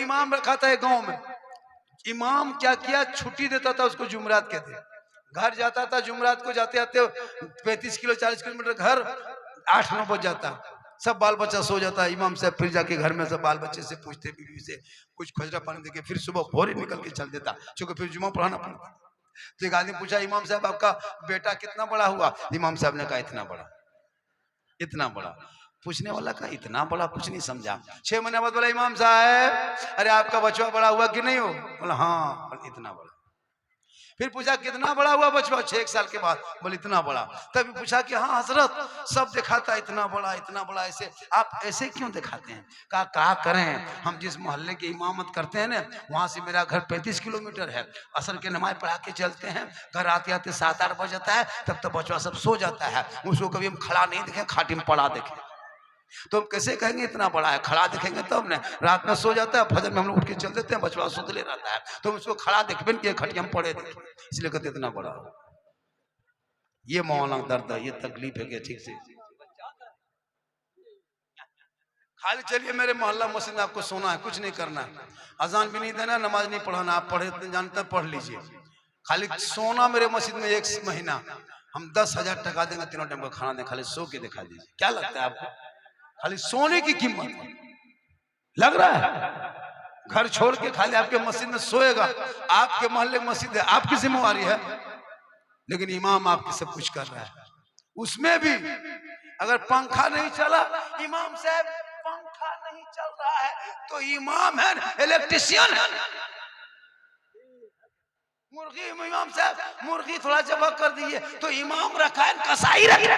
इमाम रखा था एक गांव में। इमाम क्या किया, छुट्टी देता था उसको जुमरात के दिन, घर जाता था जुमरात को, जाते आते 35 किलो 40 किलोमीटर घर, 8-9 बज जाता, सब बाल बच्चा सो जाता। इमाम साहब फिर जाके घर में सब बाल बच्चे से पूछते, बीवी से कुछ खोजरा पानी देके फिर सुबह भोरे निकल के चल देता, क्योंकि फिर जुमा पढ़ाना पड़ता। तो एक आदमी पूछा, इमाम साहब आपका बेटा कितना बड़ा हुआ? इमाम साहब ने कहा इतना बड़ा, इतना बड़ा। पूछने वाला का इतना बड़ा कुछ नहीं समझा। 6 महीने बाद बोला, इमाम साहब अरे आपका बचवा बड़ा हुआ कि नहीं हो? बोला हाँ। बोला इतना बड़ा। फिर पूछा कितना बड़ा हुआ बचवा? 6 साल के बाद। बोले इतना बड़ा। तभी पूछा कि हाँ हजरत सब दिखाता इतना बड़ा इतना बड़ा, ऐसे आप ऐसे क्यों दिखाते हैं? कहा करें, हम जिस मोहल्ले की इमामत करते हैं ना, वहां से मेरा घर 35 किलोमीटर है। असर के नमाज पढ़ा के चलते हैं, घर आते आते 7-8 बज जाता है, तब तक बचवा सब सो जाता है। उसको कभी हम खड़ा नहीं देखें, खाटी में पड़ा देखें तो हम कैसे कहेंगे इतना बड़ा है? खड़ा देखेंगे तब तो ना, रात में सो जाता है, फजर में हम लोग उठ के चल देते हैं, बचवा सुतले रहता है, तो उसको खड़ा देखबे कि खटिया में पड़े देखें, इसलिए कहते इतना बड़ा। ये मौलाना दर्द है, ये तकलीफ है कि ठीक से खाली चलिए मेरे मोहल्ला मस्जिद में आपको सोना है, कुछ नहीं करना है, अजान भी नहीं देना, नमाज नहीं पढ़ाना, आप पढ़े जानते पढ़ लीजिए, खाली सोना मेरे मस्जिद में 1 महीना हम 10,000 टका देंगे, 3 टाइम का खाना दें, खाली सो के दिखा दीजिए। क्या लगता है आपको? खाली सोने की कीमत लग रहा है? घर छोड़ के खाली आपके मस्जिद में सोएगा, आपके मोहल्ले की मस्जिद है, आपकी जिम्मेवारी है, लेकिन इमाम आपके सब कुछ कर रहा है। उसमें भी अगर पंखा नहीं चला, इमाम साहब पंखा नहीं चल रहा है तो इमाम है इलेक्ट्रिशियन है। मुर्गी इमाम साहब मुर्गी थोड़ा जबा कर दिए तो इमाम रखा है कसाई रखा,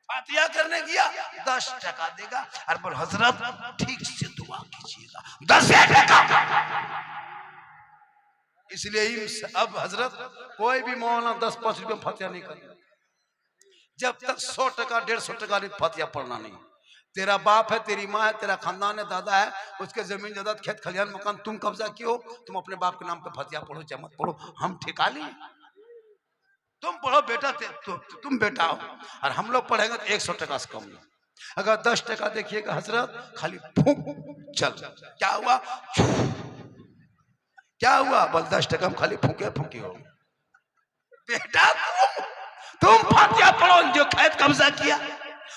फातिया करने गया 10 टका देगा और बोल हजरत ठीक से दुआ कीजिएगा, 10 टका। इसलिए अब हजरत कोई भी मौलाना 10-5 रुपये फातिया नहीं करना, जब तक 100 टका 150 टका नहीं फातिया पढ़ना नहीं। तेरा बाप है, तेरी माँ है, तेरा खानदान है, दादा है, उसके जमीन जायदाद खेत खलिहान मकान तुम कब्जा किए हो, तुम अपने बाप के नाम पे फातिया पढ़ो चाहे मत पढ़ो, हम ठेका लिए, तुम पढ़ो बेटा, तुम बेटा हो, और हम लोग पढ़ेंगे तो 100 टका से कम नहीं। अगर 10 टका देखिएगा हजरत खाली फूंक चल, क्या हुआ क्या हुआ? बस 10 टका में खाली फूके फूके हो। बेटा तुम फातिया पढ़ो, जो खेत कब्जा किया,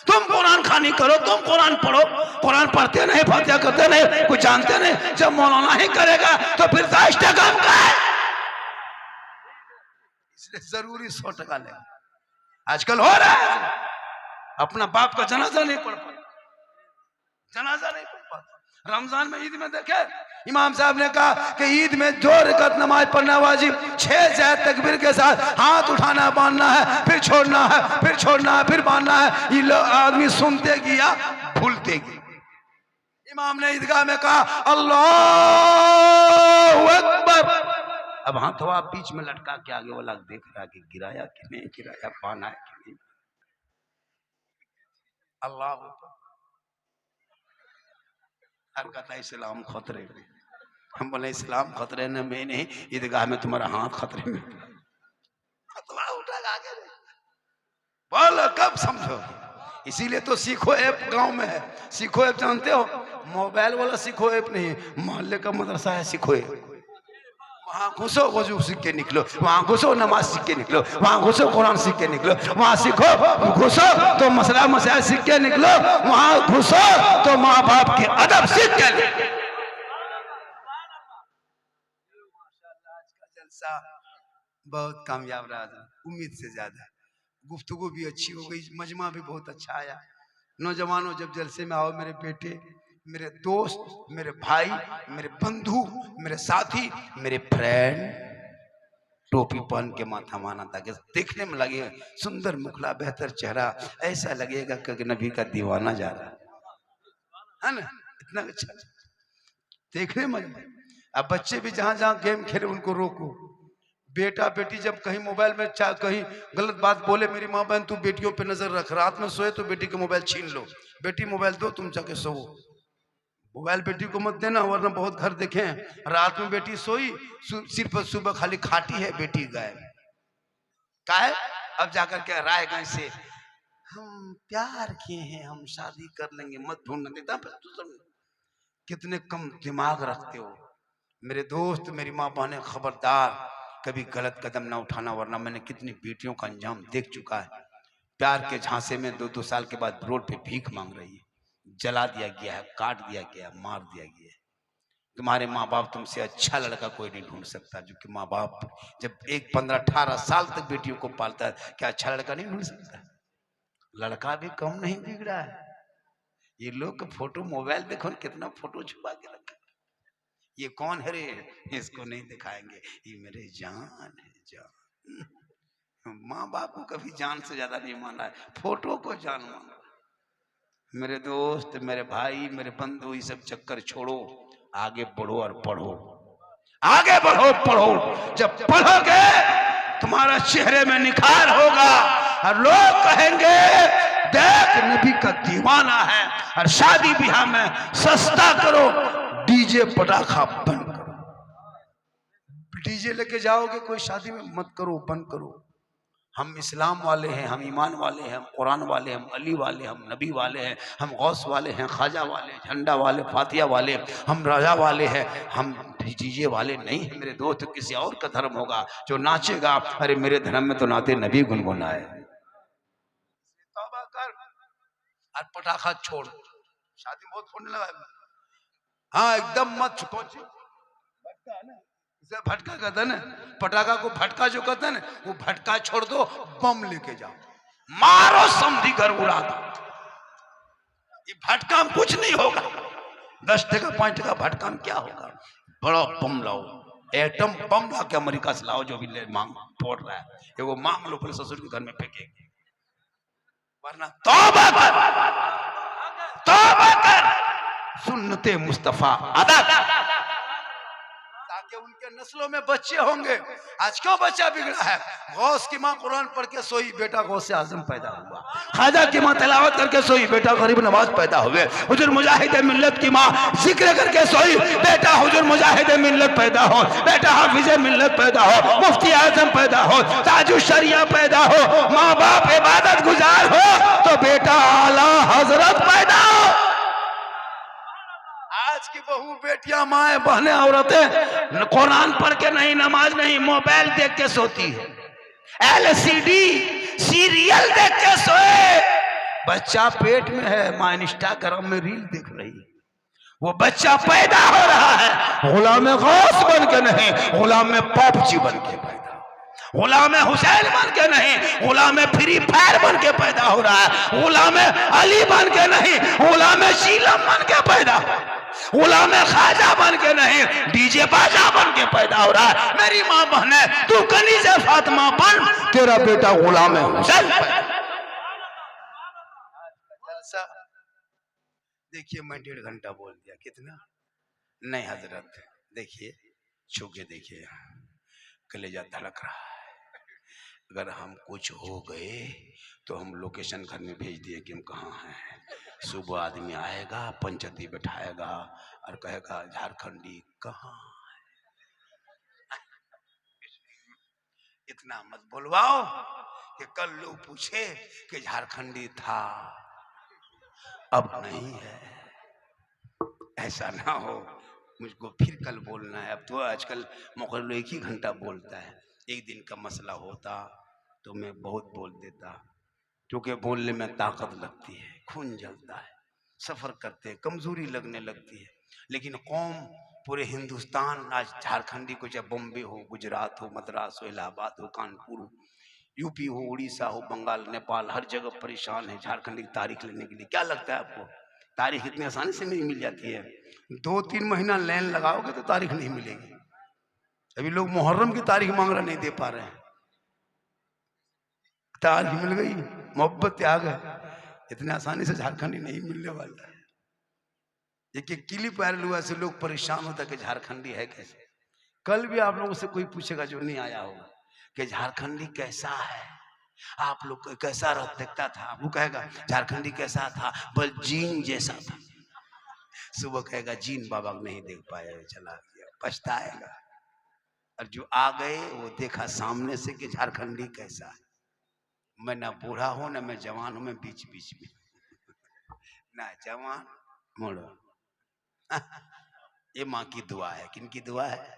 तुम कुरान खानी करो, तुम कुरान पढ़ो, कुरान पढ़ते नहीं, फातिया करते नहीं, कुछ जानते नहीं, जब मौलाना ही करेगा तो फिर 10 टका का है, इसलिए जरूरी 100 टका ले। आजकल हो रहा है अपना बाप का जनाजा नहीं पढ़ पाता, जनाजा नहीं पढ़ पाता। रमजान में ईद में देखे इमाम साहब ने कहा कि ईद में 2 रकात नमाज पढ़ना वाजिब, 6 जायद तकबीर के साथ हाथ उठाना बांधना है, फिर छोड़ना है, फिर छोड़ना है, फिर बांधना है। ये लोग आदमी सुनते गया भूलते गया। इमाम ने ईदगाह में कहा अल्लाहु अकबर, अब हाथ थोड़ा बीच में लटका के आगे वाला देख रहा कि गिराया कि नहीं गिराया, पाना है कि नहीं। अल्लाह हर कहता है इस्लाम खतरे में, हम बोले इस्लाम खतरे में नहीं, ईदगाह में तुम्हारा हाथ खतरे में, बोलो कब समझोगे? इसीलिए तो सीखो ऐप गांव में है। सीखो ऐप जानते हो, मोबाइल वाला सीखो ऐप नहीं, मोहल्ले का मदरसा है सीखो ऐप। वहां घुसो वजू सीख के निकलो, वहां घुसो नमाज सीख के निकलो, वहां घुसो कुरान सीख के निकलो, वहां सीखो घुसो तो मसला मसाइल सीख के निकलो, वहां घुसो तो माँ बाप के अदब सीख के निकलो। जलसा बहुत कामयाब रहा था, उम्मीद से ज्यादा, गुफ्तगू भी अच्छी हो गई, मजमा भी बहुत अच्छा आया। नौजवानों जब जलसे में आओ, मेरे बेटे, मेरे दोस्त, मेरे भाई, मेरे बंधु, मेरे साथी, मेरे फ्रेंड, टोपी पहन के माथा माना ताकि देखने में लगे सुंदर मुखला बेहतर चेहरा, ऐसा लगेगा कि नबी का दीवाना जा रहा है ना, इतना अच्छा देखने में। अब बच्चे भी जहां जहां गेम खेले उनको रोको, बेटा बेटी जब कहीं मोबाइल में कहीं गलत बात बोले, मेरी माँ बहन तू बेटियों पे नजर रख, रात में सोए तो बेटी का मोबाइल छीन लो, बेटी मोबाइल दो तुम जाके सो, मोबाइल बेटी को मत देना, वरना बहुत घर देखे रात में बेटी सोई सिर्फ सुबह खाली खाटी है बेटी गायब। क्या है? अब जाकर के रायगंज से हम प्यार किए हैं, हम शादी कर लेंगे, मत ढूंढना देता कितने कम दिमाग रखते हो। मेरे दोस्त, मेरी माँ बहने, खबरदार कभी गलत कदम ना उठाना, वरना मैंने कितनी बेटियों का अंजाम देख चुका है। प्यार के झांसे में 2-2 साल के बाद रोड पे भीख मांग रही है, जला दिया गया है, काट दिया गया, मार दिया गया है। तुम्हारे माँ बाप तुमसे अच्छा लड़का कोई नहीं ढूंढ सकता। जो कि माँ बाप जब 15-18 साल तक बेटियों को पालता है, क्या अच्छा लड़का नहीं ढूंढ सकता? लड़का भी कम नहीं बिगड़ा है। ये लोग का फोटो मोबाइल देखो, कितना फोटो छुपा के रखा। ये कौन है रे? इसको नहीं दिखाएंगे, ये मेरे जान है, जान। माँ बाप को कभी जान से ज्यादा नहीं माना है, फोटो को जान माना। मेरे दोस्त, मेरे भाई, मेरे बंधु, ये सब चक्कर छोड़ो, आगे बढ़ो और पढ़ो। आगे बढ़ो, पढ़ो। जब पढ़ोगे तुम्हारा चेहरे में निखार होगा और लोग कहेंगे देख नबी का दीवाना है। और शादी ब्याह में सस्ता करो, डीजे पटाखा बंद करो। डीजे लेके जाओगे कोई शादी में, मत करो, बंद करो। हम इस्लाम वाले हैं, हम ईमान वाले हैं, हम कुरान वाले, हम अली वाले, हम नबी वाले हैं, हम गौस वाले हैं, ख्वाजा वाले, झंडा वाले, फातिया वाले, हम राजा वाले हैं, हम डीजे वाले नहीं है। मेरे दोस्त, किसी और का धर्म होगा जो नाचेगा, अरे मेरे धर्म में तो नाते नबी गुनगुनाए। तौबा कर और पटाखा छोड़। शादी बहुत होने लगा। हाँ एकदम मत छुपो। भटका कहते हैं ना, पटाखा को भटका जो कहते हैं ना, वो भटका छोड़ दो, बम लेके जाओ, मारो, समझी घर उड़ा दो। ये भटका में कुछ नहीं होगा। 10 टका 5 टका भटका में क्या होगा? बड़ा बम लाओ, एटम बम ला के अमेरिका से लाओ, जो भी मांग फोड़ रहा है, ये वो मांग लो, अपने ससुर के घर में फेंकेंगे। वरना तौबा कर, तौबा कर, सुन्नते मुस्तफा अदा, ताकि उनके नस्लों में बच्चे होंगे। आज क्यों बच्चा बिगड़ा है? गौस की माँ कुरान पढ़ के सोई, बेटा गौस आजम पैदा हुआ। ख्वाजा की माँ तिलावत करके सोई, बेटा गरीब नवाज पैदा हुए। हुजूर मुजाहिद मिल्लत की माँ जिक्र करके सोई, बेटा हुजूर मुजाहिद मिल्लत पैदा हो, बेटा हाफिज मिल्लत पैदा हो, मुफ्ती आजम पैदा हो, ताजु शरिया पैदा हो। माँ बाप इबादत गुजार हो तो बेटा आला हजरत पैदा हो। आज की बहू बेटियां, माए, बहनें, औरतें कुरान पढ़ के नहीं, नमाज नहीं, मोबाइल देख के सोती है, LCD सीरियल देख के सोए। बच्चा पेट में है, मां इंस्टाग्राम में रील देख रही है। वो बच्चा पैदा हो रहा है गुलाम गौस बन के नहीं, गुलाम पॉपची बन के पैदा, गुलाम हुसैन बन के नहीं, गुलाम फ्री फायर बन के पैदा हो रहा है। गुलाम अली बन के नहीं, गुलाम शीलम बन के पैदा, गुलाम ख्वाजा बन के नहीं, डीजे बाजा बन के पैदा हो रहा है। मेरी माँ बहने, तू कनीज़े फातिमा बन, तेरा बेटा गुलाम हुसैन। देखिए मैं 1.5 घंटा बोल दिया, कितना नहीं हजरत, देखिए छू के देखिए, कलेजा धड़क रहा है। अगर हम कुछ हो गए तो हम लोकेशन घर में भेज दिए कि हम कहाँ हैं। सुबह आदमी आएगा, पंचायती बैठाएगा और कहेगा झारखंडी कहाँ है। इतना मत बोलवाओ कि कल लोग पूछे कि झारखंडी था, अब नहीं है। ऐसा ना हो, मुझको फिर कल बोलना है। अब तो आजकल मुकर्रर 1 ही घंटा बोलता है। एक दिन का मसला होता तो मैं बहुत बोल देता, क्योंकि बोलने में ताकत लगती है, खून जलता है, सफर करते हैं, कमजोरी लगने लगती है। लेकिन कौम पूरे हिंदुस्तान आज झारखंडी को, चाहे बॉम्बे हो, गुजरात हो, मद्रास हो, इलाहाबाद हो, कानपुर हो, यूपी हो, उड़ीसा हो, बंगाल, नेपाल, हर जगह परेशान है झारखंडी की तारीख लेने के लिए। क्या लगता है आपको तारीख इतनी आसानी से नहीं मिल जाती है? 2-3 महीना लाइन लगाओगे तो तारीख नहीं मिलेगी। अभी लोग मुहर्रम की तारीख मांग रहे, नहीं दे पा रहे हैं। तारीख मिल गई, मोहब्बत आ गए, इतने आसानी से झारखंडी नहीं मिलने वाला है। एक क्लिप वायरल हुआ से लोग परेशान होता कि झारखंडी है कैसे। कल भी आप लोगों से कोई पूछेगा जो नहीं आया होगा कि झारखंडी कैसा है, आप लोग कैसा दिखता था, वो कहेगा झारखंडी कैसा था, बस जीन जैसा था। सुबह कहेगा जीन बाबा नहीं देख पाया, चला गया, पछताएगा। और जो आ गए वो देखा सामने से कि झारखंडी कैसा है। मैं ना बूढ़ा हूं ना मैं जवान हूं, मैं बीच बीच में, ना जवान मुड़ो। ये माँ की दुआ है। किन की दुआ है?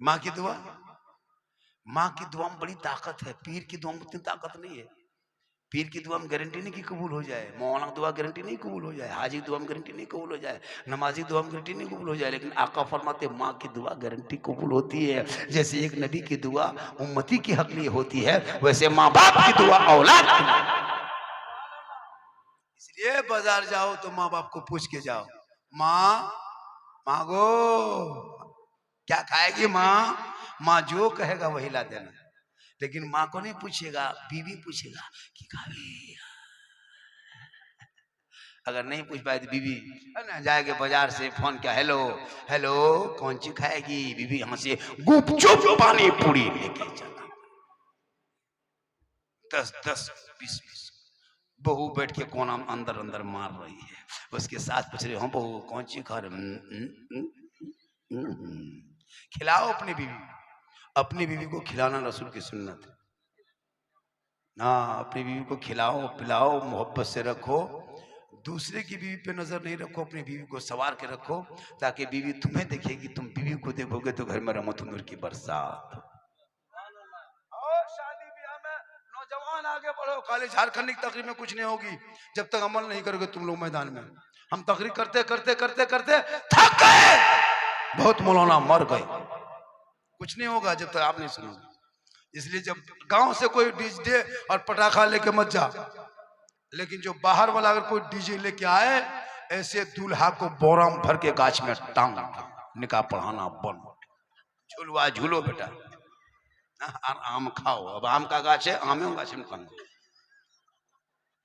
माँ की दुआ। माँ की दुआ में बड़ी ताकत है, पीर की दुआ में उतनी ताकत नहीं है। पीर की दुआ में गारंटी नहीं कि कबूल हो जाए, मौलाना दुआ गारंटी नहीं कबूल हो जाए, हाजी दुआ में गारंटी नहीं कबूल हो जाए, नमाजी दुआ में गारंटी नहीं कबूल हो जाए, लेकिन आका फरमाते माँ की दुआ गारंटी कबूल होती है। जैसे एक नबी की दुआ उम्मती के हक लिए होती है, वैसे माँ बाप की दुआ औलाद के लिए। इसलिए बाजार जाओ तो माँ बाप को पूछ के जाओ, माँ मांगो क्या खाएगी माँ, माँ जो कहेगा वही ला देना। लेकिन माँ को नहीं पूछेगा, बीवी पूछेगा कि खावी। अगर नहीं पूछ पाए तो बीवी ना जाएगी बाजार से फोन किया, हेलो हेलो कौन सी खाएगी, बीवी यहाँ से गुपचुप पानी पूरी लेके चला। 10-10 20-20 बहू बैठ के कोना में अंदर अंदर मार रही है, उसके साथ पूछ रहे, हम बहू कौन सी खा रहे। खिलाओ अपनी बीवी, अपनी बीवी को खिलाना रसूल की सुन्नत है। हाँ, अपनी बीवी को खिलाओ पिलाओ, मोहब्बत से रखो, दूसरे की बीवी पे नजर नहीं रखो, अपनी बीवी को सवार के रखो, ताकि बीवी तुम्हें देखेगी, तुम बीवी को देखोगे तो घर में रहमत नूर की बरसात। और शादी ब्याह में नौजवान आगे बढ़ो, खाली झारखंड की तकरीर में कुछ नहीं होगी जब तक अमल नहीं करोगे तुम लोग मैदान में। हम तकरीर करते करते करते करते थक गए, बहुत मौलाना मर गए, कुछ नहीं होगा जब तक आप नहीं सुनोगे। इसलिए जब गांव से कोई डीजे और पटाखा लेके मत जा, लेकिन जो बाहर वाला अगर कोई डीजे लेके आए, ऐसे दूल्हा को बोराम भर के गाछ में टांग निकाह पढ़ाना बंद। झूलवा झूलो बेटा, आम खाओ, अब आम का गाछ है, आम गाछ में टांगो।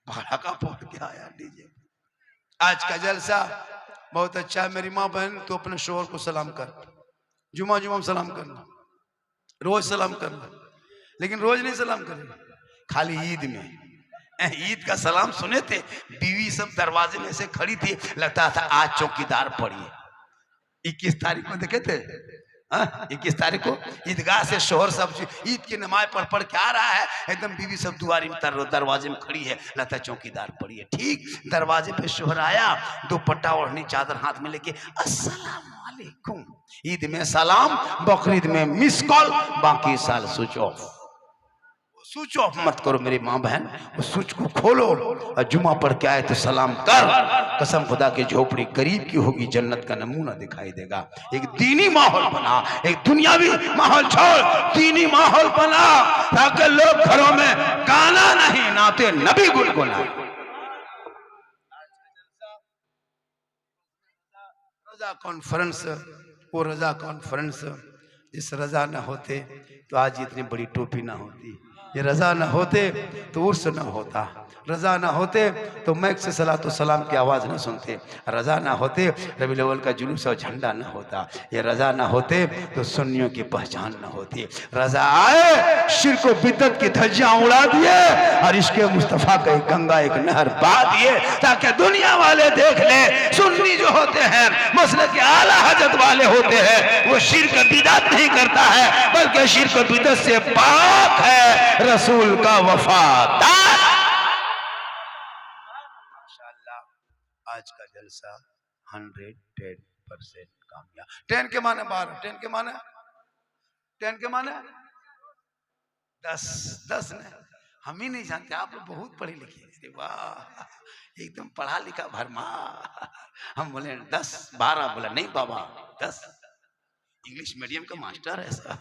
पटाखा फोड़ के आया डीजे। आज का जलसा बहुत अच्छा है। मेरी माँ बहन तो अपने शोहर को सलाम कर, जुमा जुमा सलाम करना, रोज सलाम करना, लेकिन रोज नहीं सलाम करना, खाली ईद में। ईद का सलाम सुने थे, बीवी सब दरवाजे में से खड़ी थी, लगता था आज चौकीदार पड़ी है। 21 तारीख को देखे थे, 21 तारीख को ईदगाह से शोहर सब ईद की नमाज पढ़ के आ रहा है, एकदम बीवी सब दुआरी में दरवाजे में खड़ी है, लगता है चौकीदार पड़ी है। ठीक दरवाजे पे शोहर आया, दुपट्टा ओढ़नी चादर हाथ में लेके, अस्सलाम वालेकुम। ईद में सलाम, बकरीद में मिस कॉल, बाकी साल स्विच ऑफ। स्विच ऑफ मत करो मेरी माँ बहन, उस स्विच को खोलो और जुमा पढ़ के आए तो सलाम कर। कसम खुदा की झोपड़ी गरीब की होगी, जन्नत का नमूना दिखाई देगा। एक दीनी माहौल बना, एक दुनियावी माहौल छोड़ दीनी माहौल बना, ताकि लोग घरों में गाना नहीं नाते नबी गुनगुनाए। रजा कॉन्फ्रेंस, वो रजा कॉन्फ्रेंस, इस रजा न होते तो आज इतनी बड़ी टोपी ना होती, ये रजा न होते तो उर्स न होता, रजा ना होते तो मैक से सलातो सलाम की आवाज़ न सुनते, रजा ना होते रबीउल अव्वल का जुलूस और झंडा न होता, ये रजा ना होते तो सुन्नियों की पहचान न होती। रजा आए, शिर्क व बिदअत की धज्जियां उड़ा दिए और इश्क़ मुस्तफ़ा का एक गंगा एक नहर बहा दिए, ताकि दुनिया वाले देख ले सुन्नी जो होते हैं मसलक के आला हजरत वाले होते हैं, वो शिर्क बिदअत नहीं करता है, बल्कि शिर्क बिदअत से पाक है, रसूल का वफादार। माशाअल्लाह आज का जलसा 110% कामयाब। 10 के माने 12, 10 के माने 10 ने हम ही नहीं जानते, आप लोग बहुत पढ़े लिखे। अरे वाह, एकदम पढ़ा लिखा भरमा। हम बोले 10 12, बोला नहीं बाबा 10, इंग्लिश मीडियम का मास्टर है सर।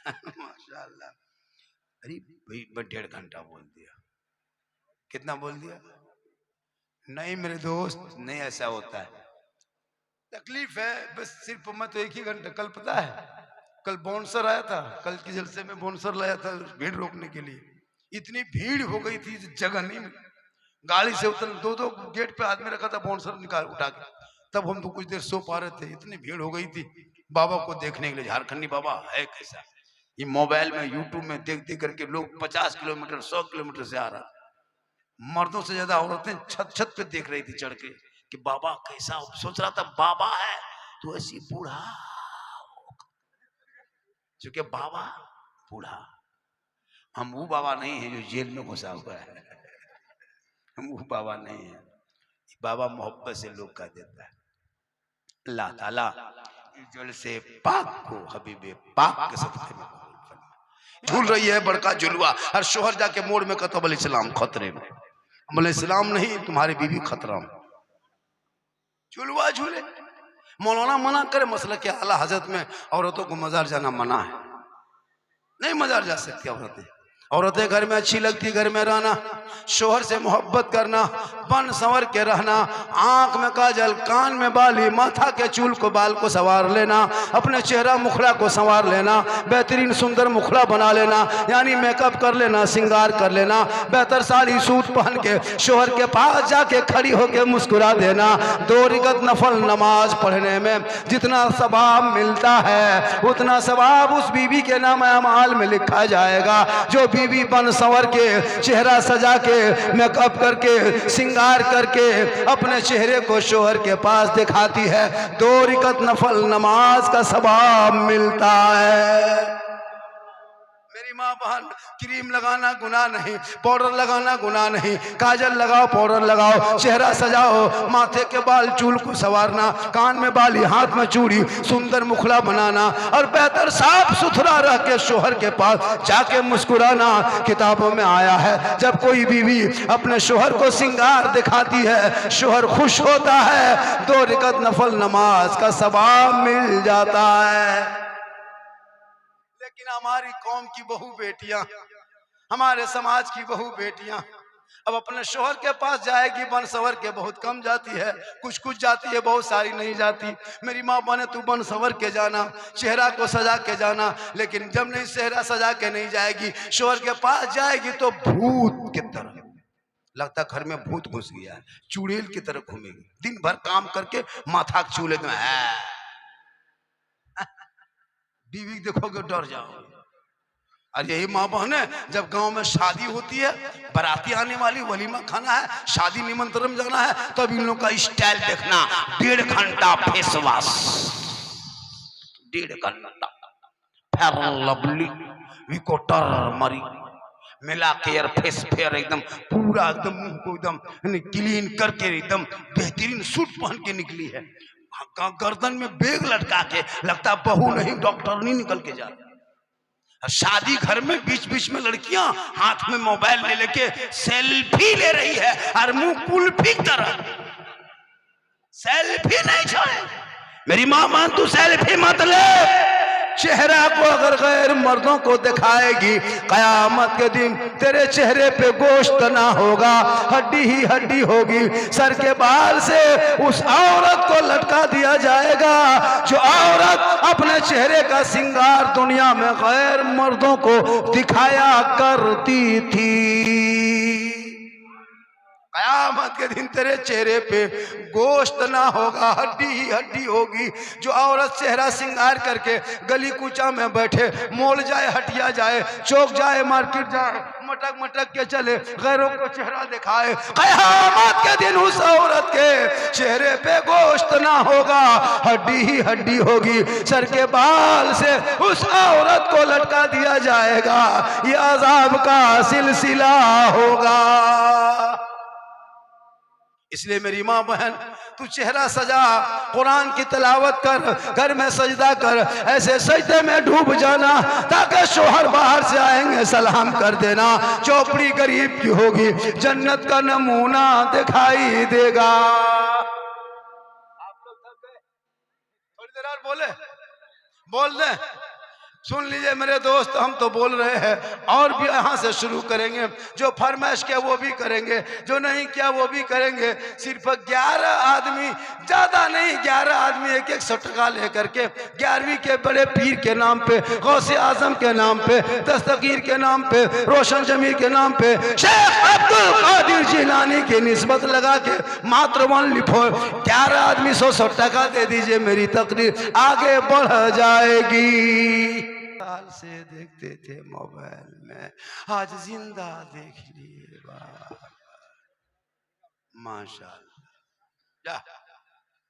माशाअल्लाह। अरे भाई 1.5 घंटा बोल दिया, कितना बोल दिया? नहीं मेरे दोस्त, नहीं ऐसा होता है, तकलीफ है बस। सिर्फ मैं तो 1 ही घंटा, कल पता है, कल बाउंसर आया था, कल के जलसे में बाउंसर लाया था भीड़ रोकने के लिए। इतनी भीड़ हो गई थी जगह नहीं मिली, गाड़ी से उतर 2 गेट पे आदमी रखा था, बाउंसर निकाल उठा के, तब हम तो कुछ देर सो पा रहे थे, इतनी भीड़ हो गई थी बाबा को देखने के लिए। झारखंडी बाबा है कैसा, ये मोबाइल में यूट्यूब में देख देख करके लोग 50 किलोमीटर 100 किलोमीटर से आ रहा, मर्दों से ज्यादा औरतें छत छत पे देख रही थी चढ़ के कि बाबा कैसा। सोच रहा था बाबा है तो ऐसी बूढ़ा, क्योंकि बाबा बूढ़ा, हम वो बाबा नहीं है जो जेल में घुसा हुआ है, हम वो बाबा नहीं है। बाबा मोहब्बत से लोग कह देता है अल्लाह ताला जुल से पाक को हबीबे पाक के सदक़े में झूल रही है बड़का झुलवा। हर शोहर जाके मोड़ में कहता बोले इस्लाम खतरे में, बोले इस्लाम नहीं तुम्हारी बीवी खतरा में। झुलवा झूले, मौलाना मना करे मसला के आला हजरत में औरतों को मजार जाना मना है, नहीं मजार जा सकती औरतें। औरतें घर में अच्छी लगती, घर में रहना, शोहर से मोहब्बत करना, बन संवर के रहना, आंख में काजल, कान में बाली, माथा के चूल को बाल को संवार लेना, अपने चेहरा मुखड़ा को संवार लेना, बेहतरीन सुंदर मुखड़ा बना लेना, यानी मेकअप कर लेना, श्रृंगार कर लेना, बेहतर साड़ी सूट पहन के शोहर के पास जाके खड़ी होके मुस्कुरा देना। 2 रकात नफल नमाज पढ़ने में जितना सवाब मिलता है उतना सवाब उस बीवी के नाम अमाल में लिखा जाएगा जो बीवी बन संवर के चेहरा सजा के मेकअप करके श्रृंगार करके अपने चेहरे को शोहर के पास दिखाती है। 2 रकात नफल नमाज का सवाब मिलता है। मेरी माँ बहन, क्रीम लगाना गुनाह नहीं, पाउडर लगाना गुनाह नहीं, काजल लगाओ, पाउडर लगाओ, चेहरा सजाओ, माथे के बाल चूल को संवारना, कान में बाली, हाथ में चूड़ी, सुंदर मुखड़ा बनाना और बेहतर साफ सुथरा रह के शोहर के पास जाके मुस्कुराना। किताबों में आया है जब कोई बीवी अपने शोहर को श्रृंगार दिखाती है शोहर खुश होता है, 2 रकात नफल नमाज का सवाब मिल जाता है। लेकिन हमारी कौम की बहू बेटियां, हमारे समाज की बहू बेटियां अब अपने शोहर के पास जाएगी बन संवर के, बहुत कम जाती है, कुछ कुछ जाती है, बहुत सारी नहीं जाती। मेरी माँ बने तू बन संवर के जाना, चेहरा को सजा के जाना, लेकिन जब नहीं चेहरा सजा के नहीं जाएगी शोहर के पास जाएगी तो भूत की तरह लगता घर में भूत घुस गया है, चुड़ैल की तरह घूमेगी, दिन भर काम करके माथा चूल्हे में है। बीवी देखोगे डर जाओ। और यही माँ बहन है जब गांव में शादी होती है, बाराती आने वाली, वलीमा खाना है, शादी निमंत्रण जाना है, तब इन लोग का स्टाइल देखना, 1.5 घंटा फेस वॉश, 1.5 घंटा फेयर लवली विकोटर मरी मिला केयर फेस फेयर एकदम पूरा एकदम मुंह को एकदम क्लीन करके एकदम बेहतरीन सूट पहन के निकली है, गर्दन में बैग लटका के लगता बहू नहीं डॉक्टरनी निकल के जा। शादी घर में बीच बीच में लड़कियां हाथ में मोबाइल ले लेके सेल्फी ले रही है और मुंह कुल्फी तरह, सेल्फी नहीं छोड़े। मेरी मां मान तू सेल्फी मत ले, चेहरा को अगर गैर मर्दों को दिखाएगी कयामत के दिन तेरे चेहरे पे गोश्त ना होगा, हड्डी ही हड्डी होगी। सर के बाल से उस औरत को लटका दिया जाएगा जो औरत अपने चेहरे का श्रृंगार दुनिया में गैर मर्दों को दिखाया करती थी। कयामत के दिन तेरे चेहरे पे गोश्त ना होगा, हड्डी ही हड्डी होगी। जो औरत चेहरा श्रृंगार करके गली कूचा में बैठे, मोल जाए, हटिया जाए, चौक जाए, मार्केट जाए, मटक मटक के चले, गैरों को चेहरा दिखाए, कयामत के दिन उस औरत के चेहरे पे गोश्त ना होगा, हड्डी ही हड्डी होगी। सर के बाल से उस औरत को लटका दिया जाएगा, ये अजाब का सिलसिला होगा। इसलिए मेरी माँ बहन तू चेहरा सजा, कुरान की तिलावत कर, घर में सजदा कर, ऐसे सजदे में डूब जाना ताकि शोहर बाहर से आएंगे सलाम कर देना। चौपड़ी गरीब की होगी, जन्नत का नमूना दिखाई देगा। आप लोग थक गए, थोड़ी देर और बोल दे, सुन लीजिए मेरे दोस्त, हम तो बोल रहे हैं और भी यहाँ से शुरू करेंगे। जो फरमाइश किया वो भी करेंगे, जो नहीं किया वो भी करेंगे। सिर्फ 11 आदमी, ज्यादा नहीं, 11 आदमी 1-1 टका लेकर के 11वीं के बड़े पीर के नाम पे, गौसे आजम के नाम पे, दस्तगीर के नाम पे, रोशन जमी के नाम पे, शेख अब्दुल कादिर जिलानी की निस्बत लगा के मात्र 11 आदमी 100 टका दे दीजिए, मेरी तकरीर आगे बढ़ जाएगी। साल से देखते थे मोबाइल में, आज जिंदा देख लिए, माशाअल्लाह।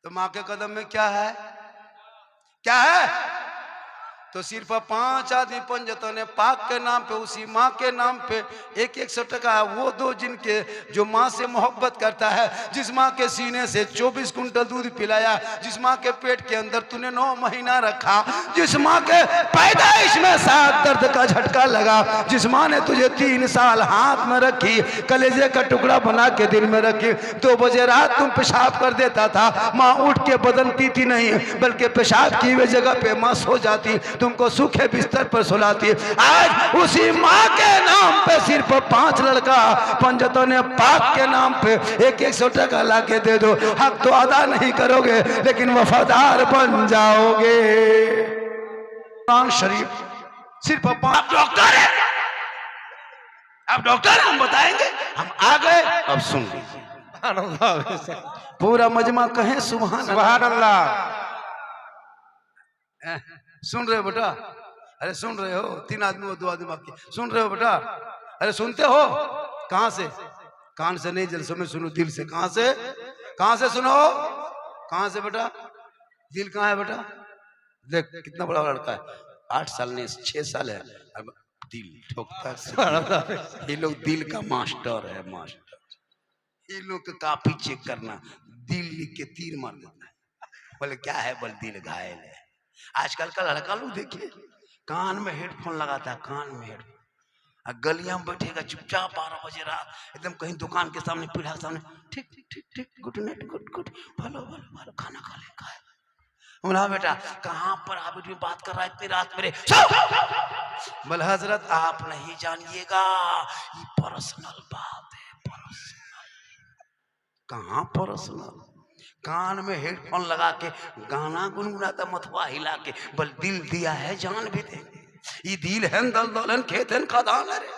तो माँ के कदम में क्या है, क्या है? तो सिर्फ 5 आदमी पंजतन पाक के नाम पे, उसी माँ के नाम पे 100 टका है। वो दो जिनके जो माँ से मोहब्बत करता है, जिस माँ के सीने से 24 कुंटल दूध पिलाया, जिस माँ के पेट के अंदर तूने 9 महीना रखा, जिस माँ के पैदाइश में 7 दर्द का झटका लगा, जिस माँ ने तुझे 3 साल हाथ में रखी, कलेजे का टुकड़ा बना के दिल में रखी, 2 बजे रात तुम पेशाब कर देता था, माँ उठ के बदलती थी नहीं, बल्कि पेशाब की हुई जगह पे माँ सो जाती, तुमको सूखे बिस्तर पर सुलाती। आज उसी माँ के नाम पे सिर्फ 5 लड़का पंजतों ने पाक के नाम पे 100 टका ला के दे दो। हक तो अदा नहीं करोगे लेकिन वफादार बन जाओगे। कुरान शरीफ सिर्फ 5। डॉक्टर है, अब डॉक्टर हम बताएंगे, हम आ गए, अब सुन लीजिए। पूरा मजमा कहें सुभान अल्लाह। सुन रहे हो बेटा? अरे सुन रहे हो? 3 आदमी 2 आदमी बाकी, सुन रहे हो बेटा? अरे सुनते हो? कहां से? कान से नहीं, जलसों में सुनो, दिल से। कहां से? कहां से सुनो? कहां से बेटा? दिल कहां है बेटा? देख कितना बड़ा लड़का है, 8 साल नहीं 6 साल है, अब दिल ठोकता है। ये लोग दिल का मास्टर है, मास्टर। ये लोग का काफी चेक करना, दिल लिख के तीर मार देता है। बोले क्या है? बोल दिल घायल है। आजकल का लड़का लोग देखिए, कान में हेडफोन लगाता है, कान में हेडफोन, गलियां में बैठेगा चुपचाप 12 बजे रात, एकदम कहीं दुकान के सामने, पीढ़ा के सामने, ठीक ठीक ठीक ठीक, गुड नाइट, गुड गुड, भलो भलो भलो, खाना खा ले, खाए। बोला बेटा कहाँ पर आप बात कर रहा है इतनी रात मेरे? बोले हजरत आप नहीं जानिएगा, ये पर्सनल बात है, पर्सनल। कहाँ पर्सनल? कान में हेडफोन लगा के गाना गुनगुनाता, मथुआ हिला के, बल दिल दिया है जान भी देंगे। ये दिल है दल दलन खेतन खदान। अरे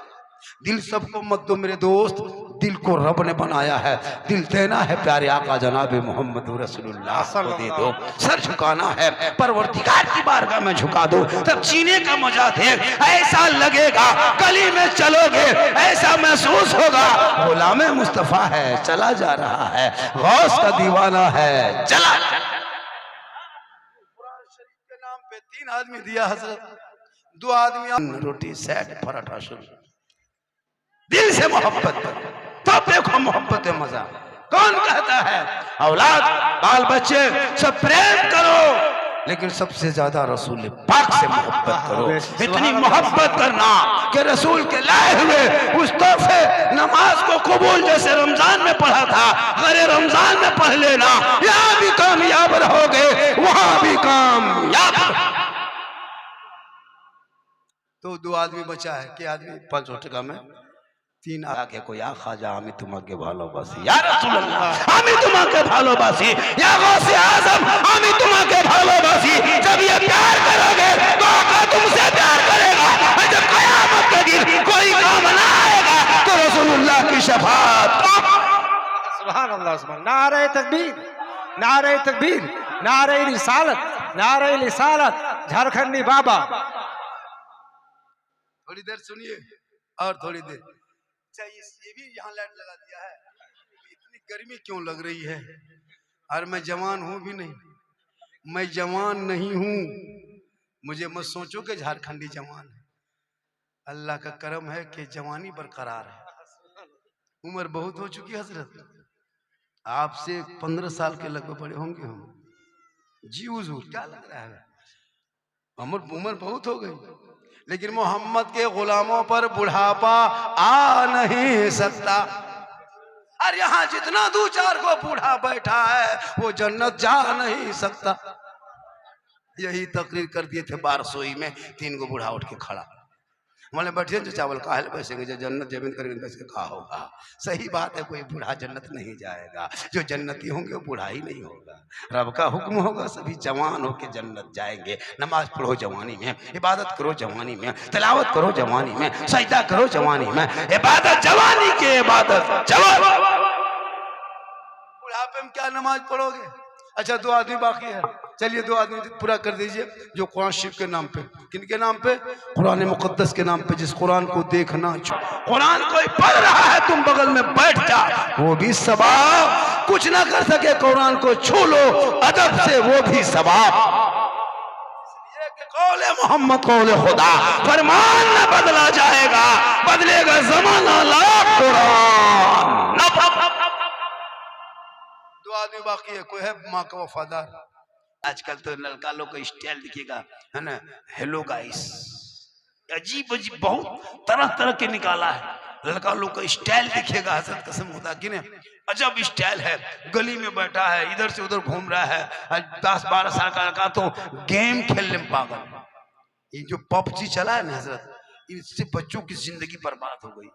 दिल सबको मत दो मेरे दोस्त, दिल को रब ने बनाया है, दिल देना है प्यारे आका जनाब मोहम्मद रसूलुल्लाह को दे दो। सर झुकाना है परवरदिगार की बारगाह में झुका दो, तब जीने का मजा दे। ऐसा लगेगा गली में चलोगे, ऐसा महसूस होगा गुलाम मुस्तफा है चला जा रहा है, गौस का दीवाना है चला। कुरान शरीफ के नाम पे 3 आदमी दिया हजरत, 2 आदमी रोटी सैट पराठा शुरू। दिल से मोहब्बत करो तब देखो मोहब्बत मजा। कौन कहता है औलाद बाल बच्चे सब प्रेम करो, लेकिन सबसे ज्यादा रसूल पाक से मोहब्बत करो। इतनी मोहब्बत करना कि रसूल के लाए हुए उस तोहफे नमाज को कबूल जैसे रमजान में पढ़ा था, अगर रमजान में पढ़ लेना, यहाँ भी कामयाब रहोगे, वहां भी कामयाब। तो 2 आदमी बचा है कि आदमी 500 टका में 3 आके कोई आ खाजा আমি তোমাকে ভালোবাসি, या रसूल अल्लाह আমি তোমাকে ভালোবাসি, या गौसे आजम আমি তোমাকে ভালোবাসি। जब ये प्यार करोगे तो आका तुमसे प्यार करेगा, और जब कयामत के दिन कोई काम ना आएगा तो रसूलुल्लाह की शफाअत। सुभान अल्लाह, सुभान। नारे तकबीर, नारे तकबीर, नारे रिसालत, नारे रिसालत, झारखंडी बाबा। थोड़ी देर सुनिए और थोड़ी देर। ये भी यहाँ लाइट लगा दिया है, इतनी गर्मी क्यों लग रही है? और मैं जवान हूँ भी नहीं, मैं जवान नहीं हूँ, मुझे मत सोचो कि झारखंडी जवान है। अल्लाह का करम है कि जवानी बरकरार है। उम्र बहुत हो चुकी है हजरत, आपसे 15 साल के लगभग बड़े होंगे हम। जी हुजूर क्या लग रहा है? उम्र बहुत हो गई, लेकिन मोहम्मद के गुलामों पर बुढ़ापा आ नहीं सकता। और यहाँ जितना 2-4 को बूढ़ा बैठा है वो जन्नत जा नहीं सकता। यही तकरीर कर दिए थे बारसोई में, 3 गो बूढ़ा उठ के खड़ा, मैंने बैठे जो चावल काहे बैसेंगे, जो जन्नत जमीन करेंगे वैसे कहा होगा। सही बात है, कोई बूढ़ा जन्नत नहीं जाएगा, जो जन्नती होंगे वो बूढ़ा ही नहीं होगा। रब का हुक्म होगा सभी जवान होके जन्नत जाएंगे। नमाज पढ़ो जवानी में, इबादत करो जवानी में, तिलावत करो जवानी में, सजदा करो जवानी में, इबादत जवानी के इबादत जवान। बुढ़ापे में क्या नमाज पढ़ोगे? अच्छा 2 आदमी बाकी है, चलिए 2 आदमी पूरा कर दीजिए जो कुरान शरीफ के नाम पे। किनके नाम पे? कुरान मुकद्दस के नाम पे। जिस कुरान को देखना, कुरान कोई पढ़ रहा है तुम बगल में बैठ जा, वो भी सवाब। कुछ ना कर सके कुरान को छू लो अदब से, वो भी सवाब। कौले मोहम्मद कौले खुदा, फरमान न बदला जाएगा, बदलेगा जमाना ला कुरान। दो आदमी बाकी है, कोई है माँ का वफादार। आजकल तो लड़का लोग का स्टाइल दिखेगा, है ना, हेलो गाइस, अजीब अजीब बहुत तरह तरह के निकाला है। लड़का लोग का स्टाइल दिखेगा, हजरत कसम खुदा की ने अजब स्टाइल है। गली में बैठा है, इधर से उधर घूम रहा है। 10-12 साल का लड़का तो गेम खेलने में पागल। ये जो पबजी चला है ना हजरत, इससे बच्चों की जिंदगी बर्बाद हो गई।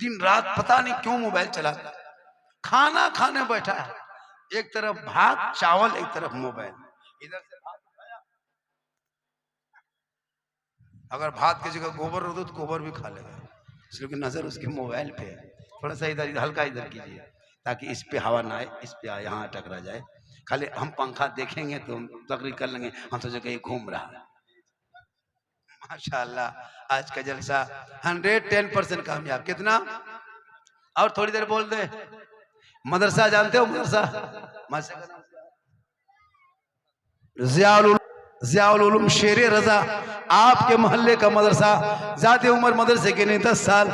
दिन रात पता नहीं क्यों मोबाइल चलाता है। खाना खाने बैठा है, एक तरफ भात चावल, एक तरफ मोबाइल। इधर से भात खाया, अगर भात की जगह गोबर हो तो गोबर भी खा लेगा, इसलिए कि नजर उसके मोबाइल पे है। थोड़ा सा इधर हल्का इधर कीजिए ताकि इस पे हवा ना आए, इस पे यहाँ टकरा जाए। खाली हम पंखा देखेंगे तो तकरीर कर लेंगे, हम सोचे कहीं घूम रहा है। माशाल्लाह आज का जलसा 110% कामयाब। कितना और थोड़ी देर बोल दे। मदरसा जानते हो? मदरसा ज़ियाउल उलूम शेर रजा, आपके मोहल्ले का मदरसा। ज़्यादा उम्र मदरसे की नहीं, 10 साल।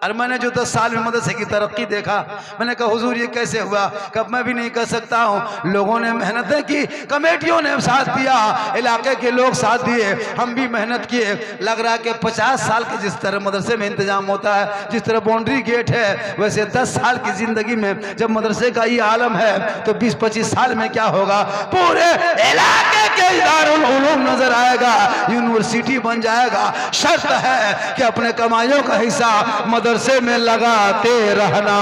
और मैंने जो 10 साल में मदरसे की तरक्की देखा, मैंने कहा हुजूर ये कैसे हुआ? कब मैं भी नहीं कर सकता हूँ। लोगों ने मेहनतें की, कमेटियों ने साथ दिया, इलाके के लोग साथ दिए, हम भी मेहनत किए। लग रहा है कि 50 साल के जिस तरह मदरसे में इंतजाम होता है, जिस तरह बाउंड्री गेट है, वैसे 10 साल की जिंदगी में जब मदरसे का ये आलम है तो 20-25 साल में क्या होगा? पूरे इलाके के दारुल उलूम नजर आएगा, यूनिवर्सिटी बन जाएगा। शर्त है कि अपने कमाइयों का हिस्सा मदरसे में लगाते रहना।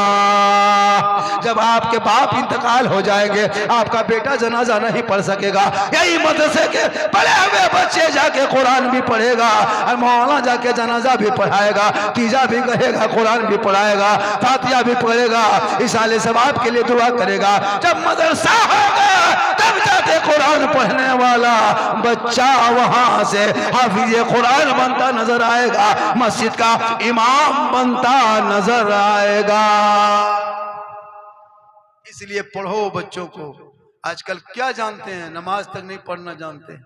जब आपके बाप इंतकाल हो जाएंगे, आपका बेटा जनाजा नहीं पढ़ सकेगा, यही मदरसे के पढ़े हुए बच्चे जाके कुरान भी पढ़ेगा, और मौलाना जाके जनाजा भी पढ़ाएगा, तीजा भी कहेगा, कुरान भी पढ़ाएगा, फातिहा भी पढ़ेगा, इसाले सवाब के लिए दुआ करेगा। जब मदरसा होगा तब जाके कुरान पढ़ने वाला बच्चा वहां से हाफिज कुरान बनता नजर आएगा, मस्जिद का इमाम बनता नजर आएगा। इसलिए पढ़ो बच्चों को। आजकल क्या जानते हैं? नमाज तक नहीं पढ़ना जानते,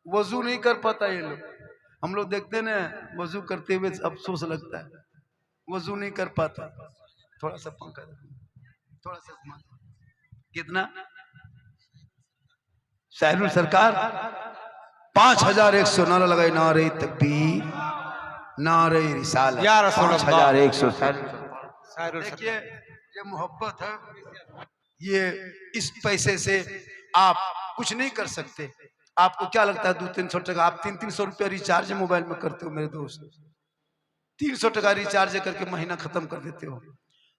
वजू नहीं कर पाता ये लोग। हम लोग देखते ना, वजू करते हुए अफसोस लगता है, वजू नहीं कर पाता। थोड़ा सा पंखा, थोड़ा सा कितना साहिरुल सरकार 5100 नारा लगाए, नारे तकबीर, नारे रिसालत, 5100। देखिए ये मोहब्बत है, ये इस पैसे से आप कुछ नहीं कर सकते। आपको क्या लगता है 200-300 टका? आप 300 रुपया रिचार्ज मोबाइल में करते हो मेरे दोस्त, 300 टका रिचार्ज करके महीना खत्म कर देते हो।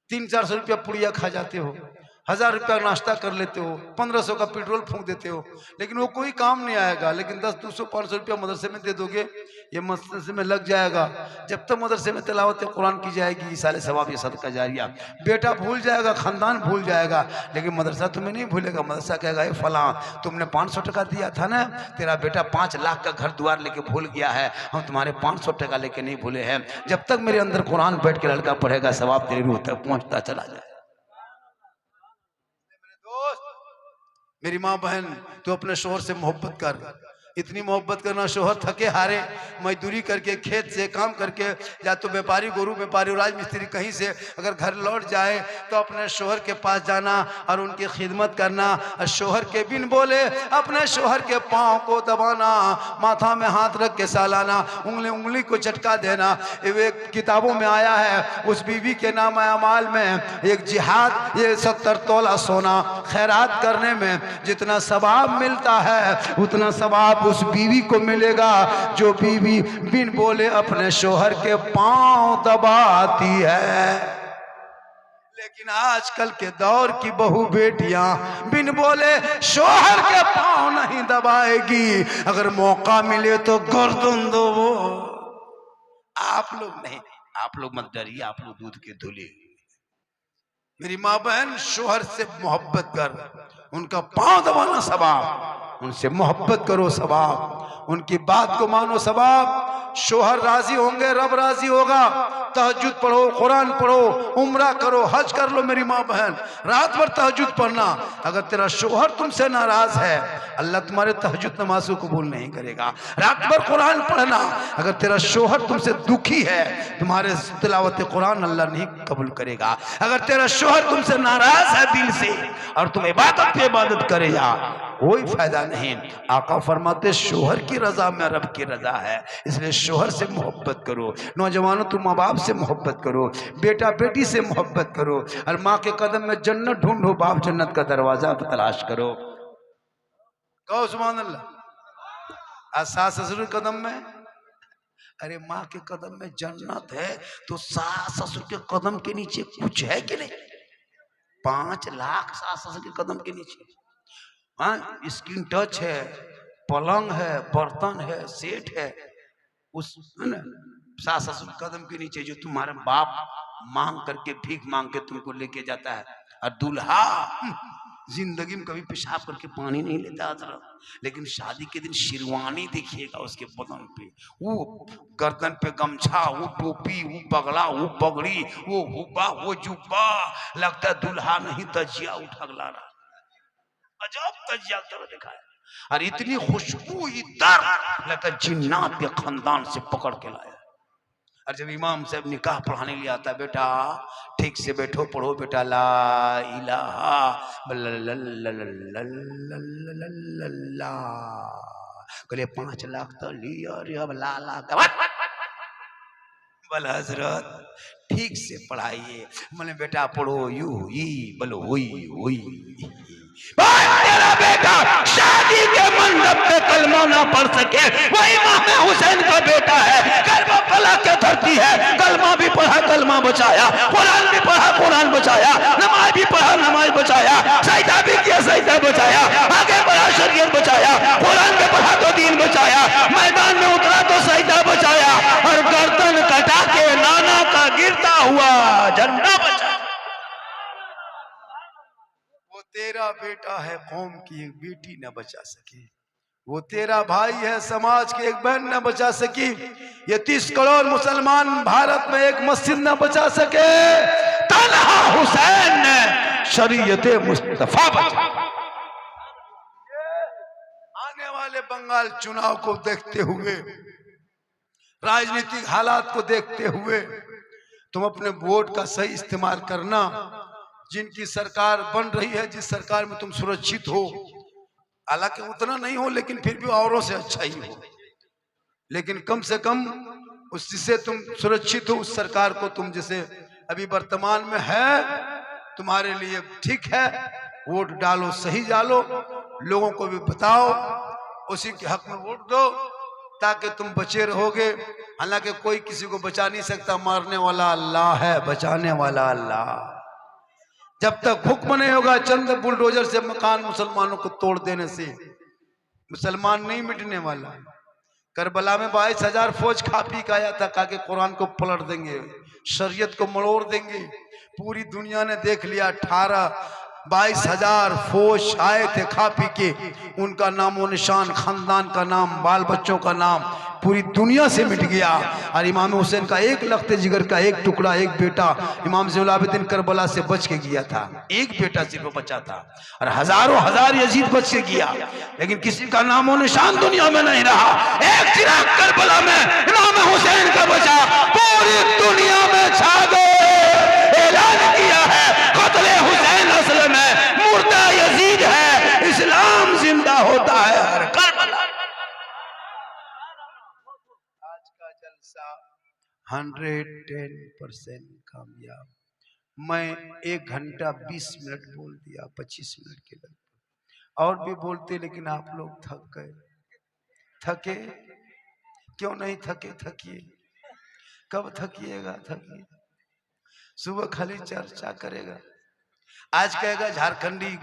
300-400 रुपया पुड़िया खा जाते हो, 1000 रुपया नाश्ता कर लेते हो, 1500 का पेट्रोल फूंक देते हो, लेकिन वो कोई काम नहीं आएगा। लेकिन 10, 200, 500 रुपया मदरसे में दे दोगे, ये मदरसे में लग जाएगा। जब तक मदरसे में तिलावत कुरान की जाएगी, साले सवाब, ये सदका जारिया। बेटा भूल जाएगा, खानदान भूल जाएगा, लेकिन मदरसा तुम्हें नहीं भूलेगा। मदरसा कहेगा, ये फलां तुमने 500 टका दिया था ना, तेरा बेटा 5 लाख का घर द्वार लेके भूल गया है, हम तुम्हारे 500 टका लेके नहीं भूले हैं। जब तक मेरे अंदर कुरान बैठ के लड़का पढ़ेगा, सवाब तेरी रूह तक पहुंचता चला जाए। मेरी माँ बहन, तो अपने शोहर से मोहब्बत कर, इतनी मोहब्बत करना, शोहर थके हारे मजदूरी करके, खेत से काम करके, या तो व्यापारी, गोरू व्यापारी, राजमिस्त्री कहीं से अगर घर लौट जाए तो अपने शोहर के पास जाना और उनकी खिदमत करना। और शोहर के बिन बोले अपने शोहर के पाँव को दबाना, माथा में हाथ रख के सालाना, उंगली को झटका देना। एक किताबों में आया है, उस बीवी के नाम अमाल में एक जिहाद, ये 70 तोला सोना खैरात करने में जितना सवाब मिलता है, उतना सवाब उस बीवी को मिलेगा जो बीवी बिन बोले अपने शोहर के पांव दबाती है। लेकिन आजकल के दौर की बहू बेटियां बिन बोले शोहर के पांव नहीं दबाएगी, अगर मौका मिले तो गर्दन दो। आप लोग नहीं, आप लोग मत डरिए, आप लोग दूध के धुले। मेरी माँ बहन, शोहर से मोहब्बत कर, उनका पांव दबाना सवाब, उनसे मोहब्बत करो सवाब, उनकी बात को मानो सवाब। शोहर राजी होंगे, रब राजी होगा। तहज्जुद पढ़ो, कुरान पढ़ो, उम्रा करो, हज कर लो मेरी माँ बहन, रात भर तहज्जुद पढ़ना। अगर तेरा शोहर तुमसे नाराज है, अल्लाह तुम्हारे तहज्जुद नमाज को कबूल नहीं करेगा। रात भर कुरान पढ़ना। अगर तेरा शोहर तुमसे दुखी है, तुम्हारे तिलावत कुरान अल्लाह नहीं कबूल करेगा। अगर तेरा शोहर तुमसे नाराज है दिल से और तुम इबादत पे इबादत करेगा, कोई फायदा नहीं। आका फरमाते शोहर की रजा में रब की रजा है, इसलिए शोहर से मोहब्बत करो। नौजवानों, तुम माँ बाप से मोहब्बत करो, बेटा बेटी से मोहब्बत करो, और माँ के कदम में जन्नत ढूंढो, बाप जन्नत का दरवाजा तलाश करो। कहो सुभान अल्लाह। सास ससुर के कदम में, अरे माँ के कदम में जन्नत है, तो सास ससुर के कदम के नीचे कुछ है कि नहीं? 5 लाख सास ससुर के कदम के नीचे। हाँ, स्क्रीन टच है, पलंग है, बर्तन है, सेट है, उस सास ससुर कदम के नीचे जो तुम्हारे बाप मांग करके, भीख मांग के तुमको लेके जाता है। और दूल्हा जिंदगी में कभी पेशाब करके पानी नहीं लेता था, लेकिन शादी के दिन शेरवानी देखिएगा उसके बदन पे, वो गर्दन पे गमछा, वो टोपी, वो पगड़ा, वो पगड़ी, वो हुब्बा, वो जुब्बा, लगता है दूल्हा नहीं तजिया उठा ला रहा। अजब तजिया तरह देखा है, और इतनी खुशबू इतर लगता है जिन्नात के खानदान से पकड़ के लाया। और जब इमाम साहब निकाह पढ़ाने लिए आता है, बेटा ठीक से बैठो, पढ़ो बेटा, ला इलाहा कहले 5 लाख तो लिया रे, अब ला बोला हजरत ठीक से पढ़ाइए। मैंने बेटा पढ़ो, यू ही बोलो, हुई तेरा बेटा शादी के मंडप पे कलमा ना पढ़ सके, वो इमाम हुसैन का बेटा है, करबला की धरती है, कलमा भी पढ़ा, कलमा बचाया, कुरान भी पढ़ा, कुरान बचाया, नमाज भी पढ़ा, नमाज बचाया, सजदा भी किया, सजदा बचाया, आगे बढ़ा, शरीयत बचाया, कुरान में पढ़ा तो दीन बचाया, मैदान में उतरा तो सजदा बचाया, और गर्दन कटा के नाना का गिरता हुआ झंडा बचाया। वो तेरा बेटा है, कौम की एक बेटी न बचा सकी। वो तेरा भाई है, समाज की एक बहन न बचा सकी। ये 30 करोड़ मुसलमान भारत में एक मस्जिद न बचा सके, तन्हा हुसैन ने शरीयत मुस्तफा बचा। आने वाले बंगाल चुनाव को देखते हुए, राजनीतिक हालात को देखते हुए, तुम अपने वोट का सही इस्तेमाल करना। जिनकी सरकार बन रही है, जिस सरकार में तुम सुरक्षित हो, हालांकि उतना नहीं हो लेकिन फिर भी औरों से अच्छा ही हो, लेकिन कम से कम उससे तुम सुरक्षित हो, उस सरकार को तुम जैसे अभी वर्तमान में है तुम्हारे लिए ठीक है, वोट डालो, सही डालो, लोगों को भी बताओ, उसी के हक में वोट दो ताकि तुम बचे रहोगे। हालांकि कोई किसी को बचा नहीं सकता, मारने वाला अल्लाह है, बचाने वाला अल्लाह। जब तक हुक्म नहीं होगा चंद बुलडोजर से मकान मुसलमानों को तोड़ देने से मुसलमान नहीं मिटने वाला। करबला में 22,000 फौज खा पी के आया था, कहा कि कुरान को पलट देंगे, शरीयत को मरोड़ देंगे। पूरी दुनिया ने देख लिया, 22,000 फौज आए थे खा पी के, उनका नामो निशान, खानदान का नाम, बाल बच्चों का नाम पूरी दुनिया से मिट गया। और इमाम हुसैन का एक लख्ते जिगर का एक टुकड़ा, एक बेटा इमाम ज़ैनुल आबिदीन करबला से बच के गया था, एक बेटा सिर्फ बचा था, और हजारों हजार यजीद बच के गया, लेकिन किसी का नामो निशान दुनिया में नहीं रहा। एक चिराग करबला में इमाम हुसैन का बचा, पूरी दुनिया में छा गए। ऐलान किया है कत्ले हुसैन असल में मुर्दा यजीद है, इस्लाम जिंदा होता है हर करबला। आज का जलसा 110% कामयाब। मैं 1 घंटा 20 मिनट बोल दिया, 25 मिनट के लगभग, और भी बोलते, लेकिन आप लोग थक गए। थके क्यों नहीं थके? थकिए। कब थकिएगा? थकिए। सुबह खाली चर्चा करेगा, आज कहेगा झारखंडी